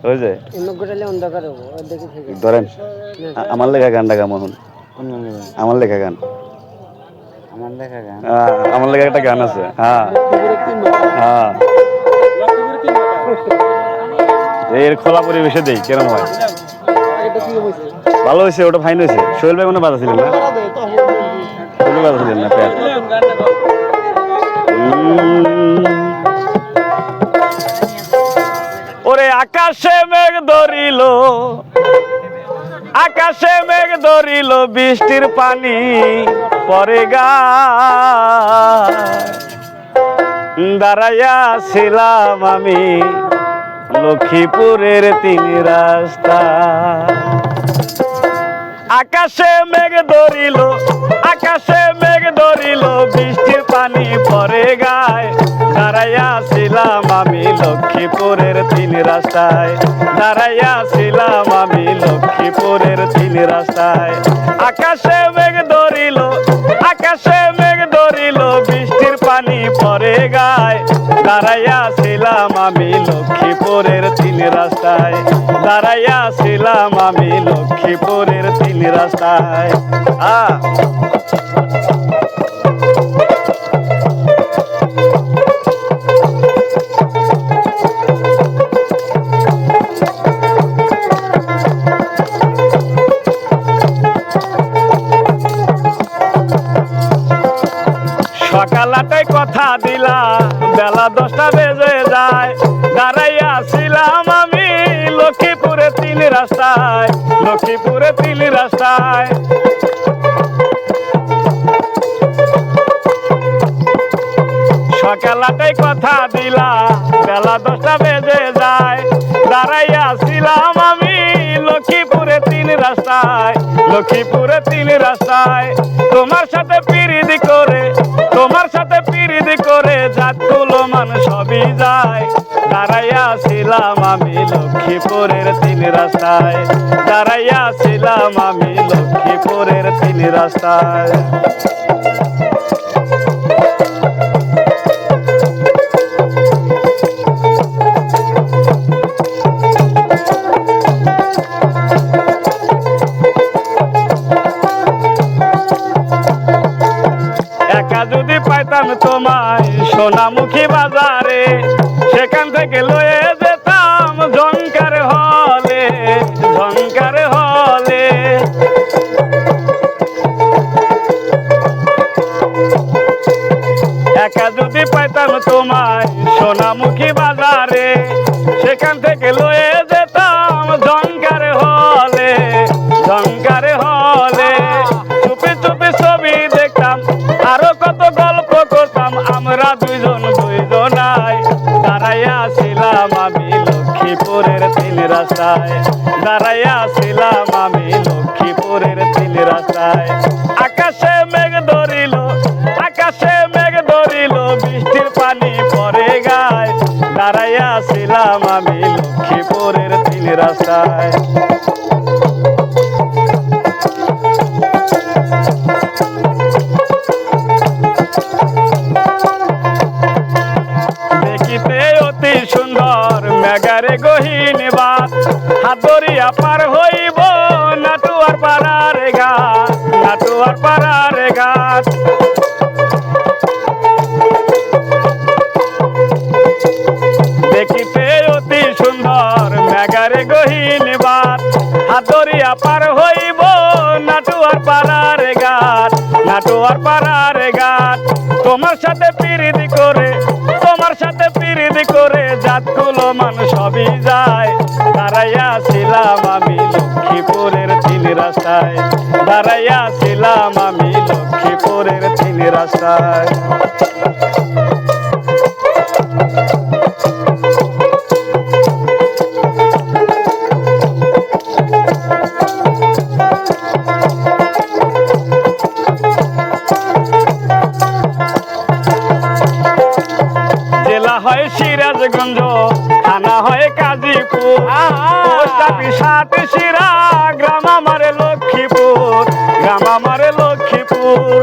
ওই যে ধরেন আমার লেখা গানটা কেমন? আমার লেখা গান, আমার লেখা একটা গান আছে। হ্যাঁ হ্যাঁ, এর খোলা পরিবেশে দেই কেরম হয়? ভালো হয়েছে, ওটা ফাইন হয়েছে। সোহেল ভাই মনে বাজাছিলেন না? সোহেল বাজাছিলেন না? প্যাট ওরে আকাশে মেঘ ধরিল, আকাশে মেঘ ধরিল, বৃষ্টির পানি পরে গায়। দাঁড়াইয়া ছিলাম আমি লক্ষ্মীপুরের ৩ রাস্তা। আকাশে মেঘ ধরিল, আকাশে মেঘ ধরিল, বৃষ্টির পানি পরে গায়। দাঁড়াইয়া ছিলাম আমি লক্ষ্মীপুরের ৩ রাস্তায়, দাঁড়াইয়া ছিলাম আমি লক্ষ্মীপুরের ৩ রাস্তায়। আকাশে মেঘ ধরিল, আকাশে মেঘ ধরিল, বৃষ্টির পানি পরে গায়। দাঁড়াইয়া ছিলাম আমি লক্ষ্মীপুরের ৩ রাস্তায়, দাঁড়াইয়া ছিলাম আমি লক্ষ্মীপুরের ৩ রাস্তায়। সকাল ৮টায় কথা দিলা, বেলা ১০টা বেজে যায়। দাঁড়াইয়া ছিলাম আমি লক্ষ্মীপুরের ৩ রাস্তায়, লক্ষ্মীপুরের ৩ রাস্তায়। সকাল ৮টায় কথা দিলা, বেলা ১০টা বেজে যায়। দাঁড়াইয়া ছিলাম আমি লক্ষ্মীপুরের ৩ রাস্তায়, লক্ষ্মীপুরের ৩ রাস্তায়। তোমার সাথে পিরিতি করে, তোমার সাথে পিরিতি করে, জাতগুলো মান সবই যায়। দাঁড়াইয়া ছিলাম আমি লক্ষ্মীপুরের ৩ রাস্তায়, দাঁড়াইয়া ছিলাম আমি লক্ষ্মীপুরের ৩ রাস্তায়। একা যদি পাইতাম তোমায় সোনামুখী বাজারে, সেখান থেকে লয়ে যেতাম ঝংকার হলে, ঝংকার হলে। একা যদি পাইতাম তোমায় সোনামুখী বাজারে, সেখান থেকে লয়ে যেতাম ঝংকার হলে, ঝংকার হলে। চুপি চুপি ছবি দেখতাম, আরো কত গল্প করতাম, আমরা দুইজন দুইজনায়। দাঁড়াইয়া ছিলাম আমি লক্ষ্মীপুরের ৩ রাস্তায়, দাঁড়াইয়া ছিলাম আমি লক্ষ্মীপুরের ৩ রাস্তায়। আকাশে মেঘ ধরিল, আকাশে মেঘ ধরিল, বৃষ্টির পানি পরে গায়। দাঁড়াইয়া ছিলাম আমি লক্ষ্মীপুরের ৩ রাস্তায়। দেখিতে অতি সুন্দর মেঘারে গহীন বাত, হাত ধরিয়া পার হইব নাটুয়ার পাড়ার ঘাট, নাটুয়ার পাড়ার ঘাট। দেখিতে অতি সুন্দর মেঘারে গহীন বাত, হাত ধরিয়া পার হইব নাটুয়ার পাড়ার ঘাট, নাটুয়ার পাড়ার ঘাট। তোমার সাথে পিরিতি করে, তোমার সাথে পিরিতি করে, জাতগুলো মান সবই যায়। দাঁড়াইয়া ছিলাম আমি লক্ষ্মীপুরের ৩ রাস্তায়, দাঁড়াইয়া ছিলাম আমি লক্ষ্মীপুরের ৩ রাস্তায়। জেলা হয় সিরাজগঞ্জ, থানা হয় কাজীপুর, পোস্ট অফিস সাতশিরা, গ্রাম আমার লক্ষ্মীপুর, গ্রাম আমার লক্ষ্মীপুর।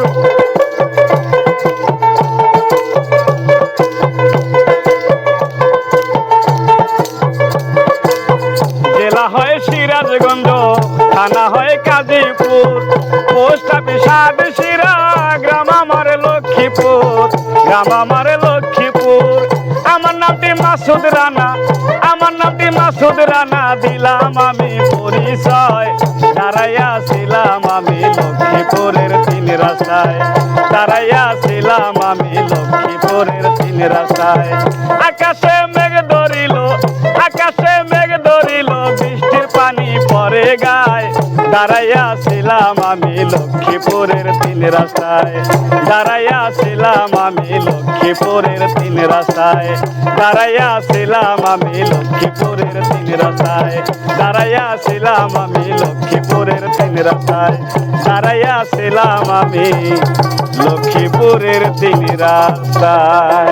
গোপালগঞ্জ থানা হয় কাজীপুর, পোস্ট অফিস আদিশিরা, গ্রাম আমার লক্ষ্মীপুর, গ্রাম আমার লক্ষ্মীপুর। আমার নামটি মাসুদ রানা, আমার নামটি মাসুদ রানা, দিলাম আমি পরিচয়। দাঁড়াইয়া ছিলাম আমি লক্ষ্মীপুরের 3 রাস্তায়, দাঁড়াইয়া ছিলাম আমি লক্ষ্মীপুরের 3 রাস্তায়। আকাশে মেঘ ধরিল, আকাশে মেঘ ধরিল, বৃষ্টির পানি পড়ে গায়। দাঁড়াইয়া ছিলাম আমি লক্ষ্মীপুরের 3 রাস্তায়, দাঁড়াইয়া ছিলাম আমি লক্ষ্মীপুরের 3 রাস্তায়, দাঁড়াইয়া ছিলাম আমি লক্ষ্মীপুরের 3 রাস্তায়, দাঁড়াইয়া ছিলাম আমি লক্ষ্মীপুরের 3 রাস্তায়, দাঁড়াইয়া ছিলাম আমি লক্ষ্মীপুরের 3 রাস্তায়।